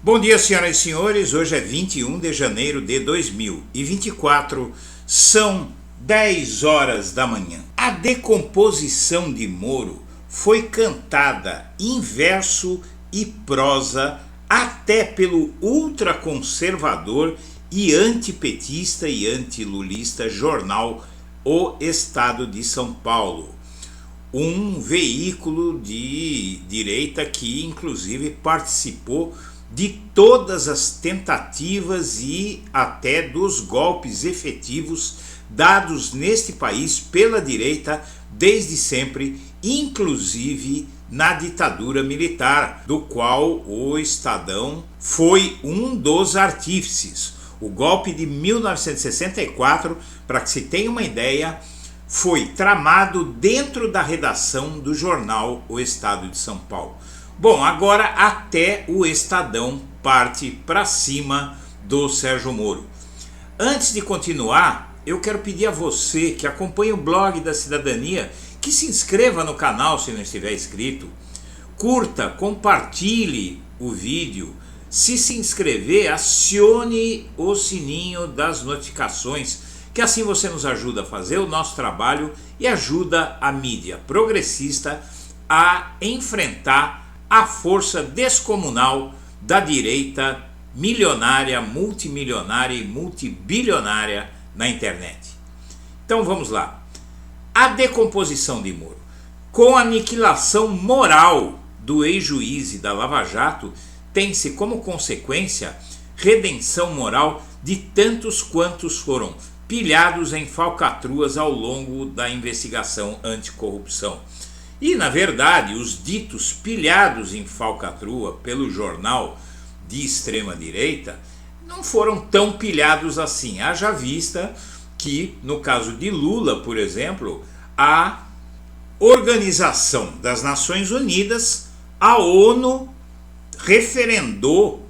Bom dia, senhoras e senhores. Hoje é 21 de janeiro de 2024, são 10 horas da manhã. A decomposição de Moro foi cantada em verso e prosa até pelo ultraconservador e antipetista e antilulista jornal O Estado de São Paulo, um veículo de direita que inclusive participou de todas as tentativas e até dos golpes efetivos dados neste país pela direita desde sempre, inclusive na ditadura militar, do qual o Estadão foi um dos artífices. O golpe de 1964, para que se tenha uma ideia, foi tramado dentro da redação do jornal O Estado de São Paulo. Bom, agora até o Estadão parte para cima do Sérgio Moro. Antes de continuar, eu quero pedir a você que acompanha o blog da Cidadania que se inscreva no canal se não estiver inscrito, curta, compartilhe o vídeo, se inscrever, acione o sininho das notificações, que assim você nos ajuda a fazer o nosso trabalho e ajuda a mídia progressista a enfrentar a força descomunal da direita milionária, multimilionária e multibilionária na internet. Então vamos lá. A decomposição de Moro, com a aniquilação moral do ex-juiz e da Lava Jato, tem-se como consequência redenção moral de tantos quantos foram pilhados em falcatruas ao longo da investigação anticorrupção. E, na verdade, os ditos pilhados em falcatrua pelo jornal de extrema-direita não foram tão pilhados assim. Haja vista que, no caso de Lula, por exemplo, a Organização das Nações Unidas, a ONU, referendou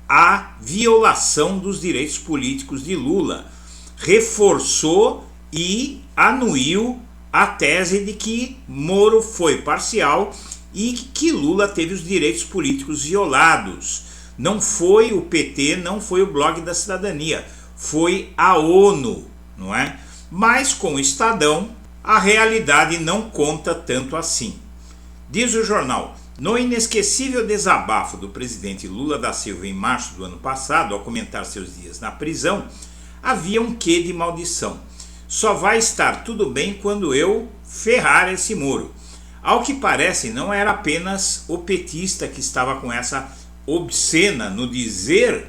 a violação dos direitos políticos de Lula, reforçou e anuiu a tese de que Moro foi parcial e que Lula teve os direitos políticos violados. Não foi o PT, não foi o blog da Cidadania, foi a ONU, não é? Mas com o Estadão, a realidade não conta tanto assim. Diz o jornal: no inesquecível desabafo do presidente Lula da Silva em março do ano passado, ao comentar seus dias na prisão, havia um quê de maldição. Só vai estar tudo bem quando eu ferrar esse Moro. Ao que parece, não era apenas o petista que estava com essa obscena, no dizer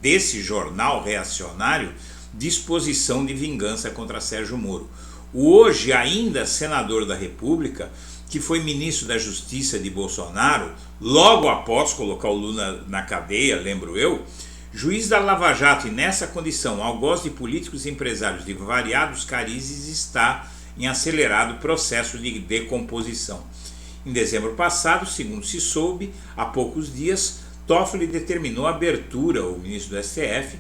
desse jornal reacionário, disposição de vingança contra Sérgio Moro. O hoje ainda senador da República, que foi ministro da Justiça de Bolsonaro, logo após colocar o Lula na cadeia, lembro eu, juiz da Lava Jato, e nessa condição, algoz de políticos e empresários de variados carizes, está em acelerado processo de decomposição. Em dezembro passado, segundo se soube, há poucos dias, Toffoli determinou a abertura, o ministro do STF,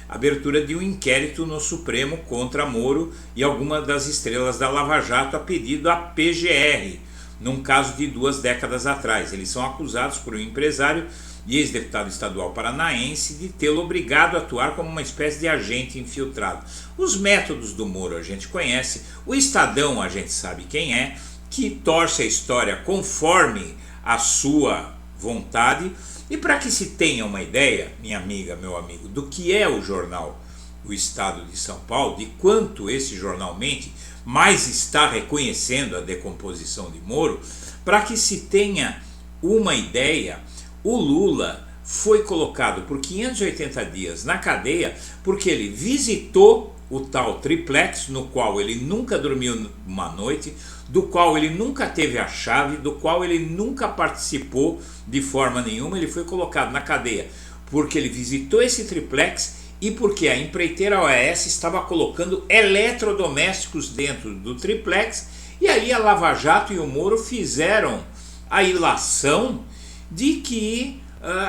abertura de um inquérito no Supremo contra Moro e algumas das estrelas da Lava Jato a pedido da PGR, num caso de 2 décadas atrás. Eles são acusados por um empresário e ex-deputado estadual paranaense de tê-lo obrigado a atuar como uma espécie de agente infiltrado. Os métodos do Moro a gente conhece, o Estadão a gente sabe quem é, que torce a história conforme a sua vontade. E para que se tenha uma ideia, minha amiga, meu amigo, do que é o jornal O Estado de São Paulo, de quanto esse jornal mente, mais está reconhecendo a decomposição de Moro, para que se tenha uma ideia, o Lula foi colocado por 580 dias na cadeia porque ele visitou o tal triplex, no qual ele nunca dormiu uma noite, do qual ele nunca teve a chave, do qual ele nunca participou de forma nenhuma. Ele foi colocado na cadeia porque ele visitou esse triplex e porque a empreiteira OAS estava colocando eletrodomésticos dentro do triplex, e aí a Lava Jato e o Moro fizeram a ilação de que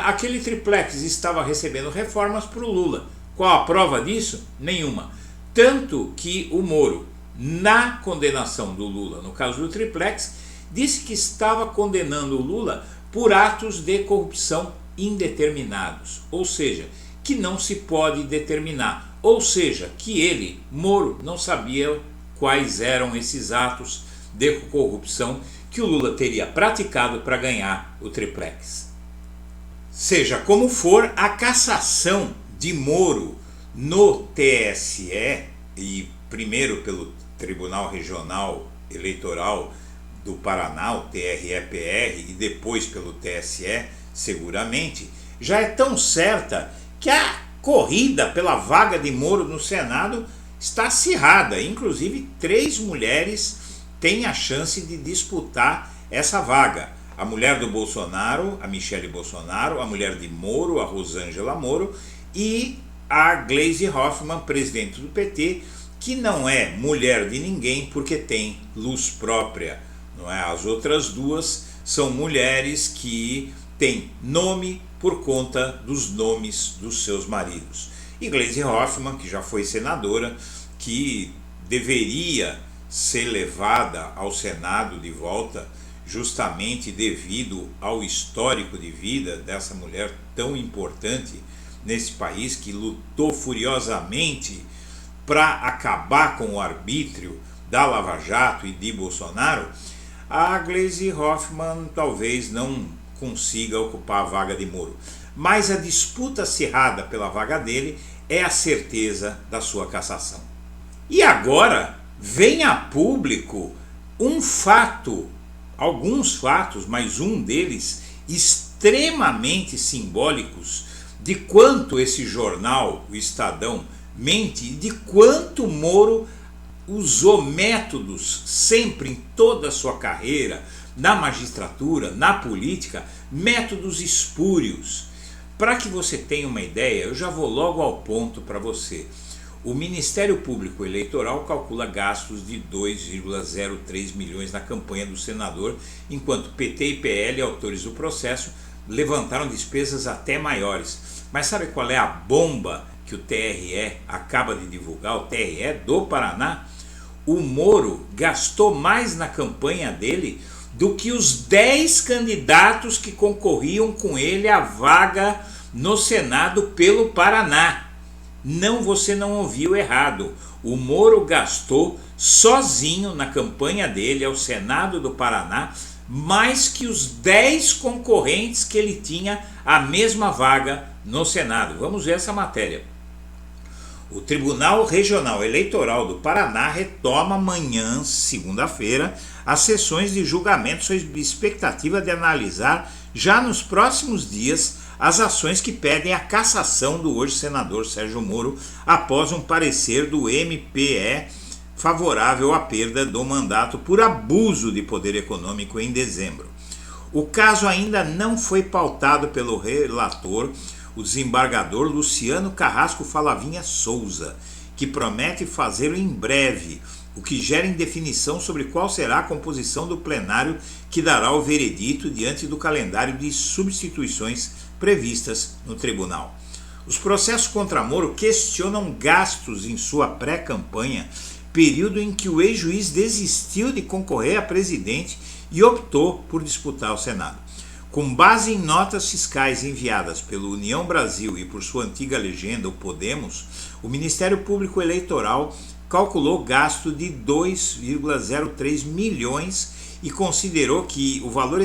aquele triplex estava recebendo reformas para o Lula. Qual a prova disso? Nenhuma. Tanto que o Moro, na condenação do Lula, no caso do triplex, disse que estava condenando o Lula por atos de corrupção indeterminados, ou seja, que não se pode determinar, ou seja, que ele, Moro, não sabia quais eram esses atos de corrupção que o Lula teria praticado para ganhar o triplex. Seja como for, a cassação de Moro no TSE, e primeiro pelo Tribunal Regional Eleitoral do Paraná, o TRE-PR, e depois pelo TSE, seguramente, já é tão certa que a corrida pela vaga de Moro no Senado está acirrada. Inclusive, 3 mulheres têm a chance de disputar essa vaga. A mulher do Bolsonaro, a Michele Bolsonaro, a mulher de Moro, a Rosângela Moro, e a Gleisi Hoffmann, presidente do PT, que não é mulher de ninguém porque tem luz própria, não é? As outras duas são mulheres que têm nome por conta dos nomes dos seus maridos. E Gleisi Hoffmann, que já foi senadora, que deveria ser levada ao Senado de volta, justamente devido ao histórico de vida dessa mulher tão importante nesse país, que lutou furiosamente para acabar com o arbítrio da Lava Jato e de Bolsonaro. A Gleisi Hoffmann talvez não consiga ocupar a vaga de Moro, mas a disputa acirrada pela vaga dele é a certeza da sua cassação. E agora vem a público um fato, alguns fatos, mas um deles extremamente simbólicos de quanto esse jornal, o Estadão, mente, de quanto Moro usou métodos sempre em toda a sua carreira, na magistratura, na política, métodos espúrios. Para que você tenha uma ideia, eu já vou logo ao ponto para você. O Ministério Público Eleitoral calcula gastos de 2,03 milhões na campanha do senador, enquanto PT e PL, autores do processo, levantaram despesas até maiores. Mas sabe qual é a bomba que o TRE acaba de divulgar, o TRE do Paraná? O Moro gastou mais na campanha dele do que os 10 candidatos que concorriam com ele à vaga no Senado pelo Paraná. Não, você não ouviu errado. O Moro gastou sozinho na campanha dele ao Senado do Paraná mais que os 10 concorrentes que ele tinha à mesma vaga no Senado. Vamos ver essa matéria. O Tribunal Regional Eleitoral do Paraná retoma amanhã, segunda-feira, as sessões de julgamento sob expectativa de analisar, já nos próximos dias, as ações que pedem a cassação do hoje senador Sérgio Moro após um parecer do MPE favorável à perda do mandato por abuso de poder econômico em dezembro. O caso ainda não foi pautado pelo relator, o desembargador Luciano Carrasco Falavinha Souza, que promete fazê-lo em breve, o que gera indefinição sobre qual será a composição do plenário que dará o veredito diante do calendário de substituições previstas no tribunal. Os processos contra Moro questionam gastos em sua pré-campanha, período em que o ex-juiz desistiu de concorrer a presidente e optou por disputar o Senado. Com base em notas fiscais enviadas pelo União Brasil e por sua antiga legenda, o Podemos, o Ministério Público Eleitoral calculou gasto de 2,03 milhões e considerou que o valor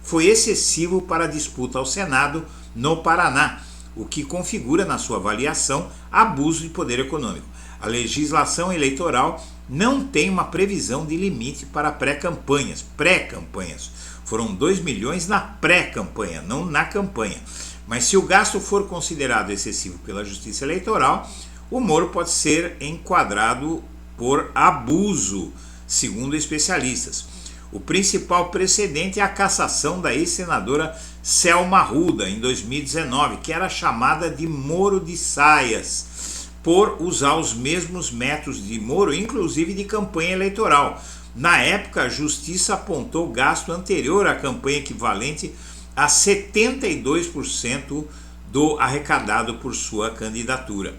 foi excessivo para a disputa ao Senado no Paraná, o que configura na sua avaliação abuso de poder econômico. A legislação eleitoral não tem uma previsão de limite para pré-campanhas. Foram 2 milhões na pré-campanha, não na campanha. Mas se o gasto for considerado excessivo pela Justiça Eleitoral, o Moro pode ser enquadrado por abuso, segundo especialistas. O principal precedente é a cassação da ex-senadora Selma Arruda, em 2019, que era chamada de Moro de Saias, por usar os mesmos métodos de Moro, inclusive de campanha eleitoral. Na época, a Justiça apontou gasto anterior à campanha equivalente a 72% do arrecadado por sua candidatura.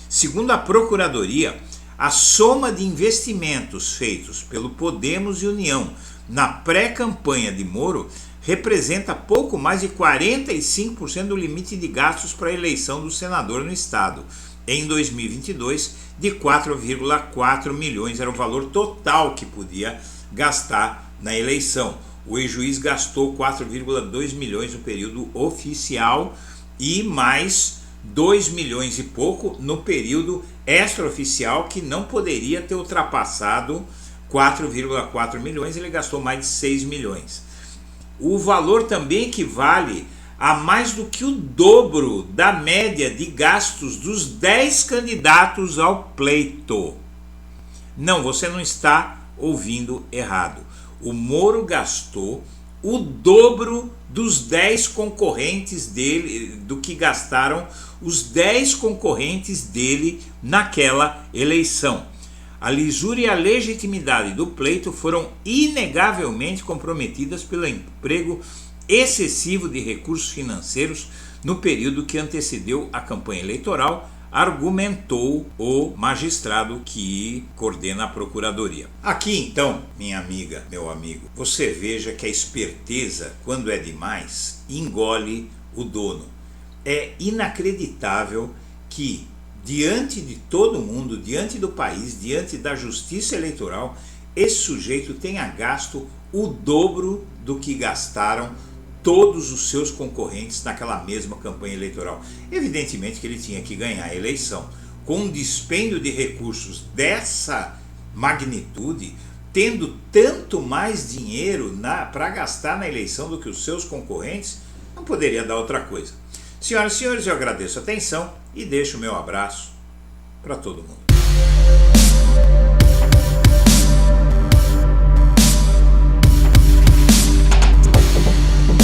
Segundo a Procuradoria, a soma de investimentos feitos pelo Podemos e União na pré-campanha de Moro representa pouco mais de 45% do limite de gastos para a eleição do senador no estado. Em 2022, de 4,4 milhões era o valor total que podia gastar na eleição. O ex-juiz gastou 4,2 milhões no período oficial e mais 2 milhões e pouco no período extraoficial, que não poderia ter ultrapassado 4,4 milhões, ele gastou mais de 6 milhões. O valor também equivale a mais do que o dobro da média de gastos dos 10 candidatos ao pleito. Não, você não está ouvindo errado. O Moro gastou o dobro dos 10 concorrentes dele, do que gastaram os 10 concorrentes dele naquela eleição. A lisura e a legitimidade do pleito foram inegavelmente comprometidas pelo emprego excessivo de recursos financeiros no período que antecedeu a campanha eleitoral, argumentou o magistrado que coordena a procuradoria. Aqui então, minha amiga, meu amigo, você veja que a esperteza, quando é demais, engole o dono. É inacreditável que, diante de todo mundo, diante do país, diante da justiça eleitoral, esse sujeito tenha gasto o dobro do que gastaram todos os seus concorrentes naquela mesma campanha eleitoral. Evidentemente que ele tinha que ganhar a eleição. Com um dispêndio de recursos dessa magnitude, tendo tanto mais dinheiro para gastar na eleição do que os seus concorrentes, não poderia dar outra coisa. Senhoras e senhores, eu agradeço a atenção e deixo o meu abraço para todo mundo.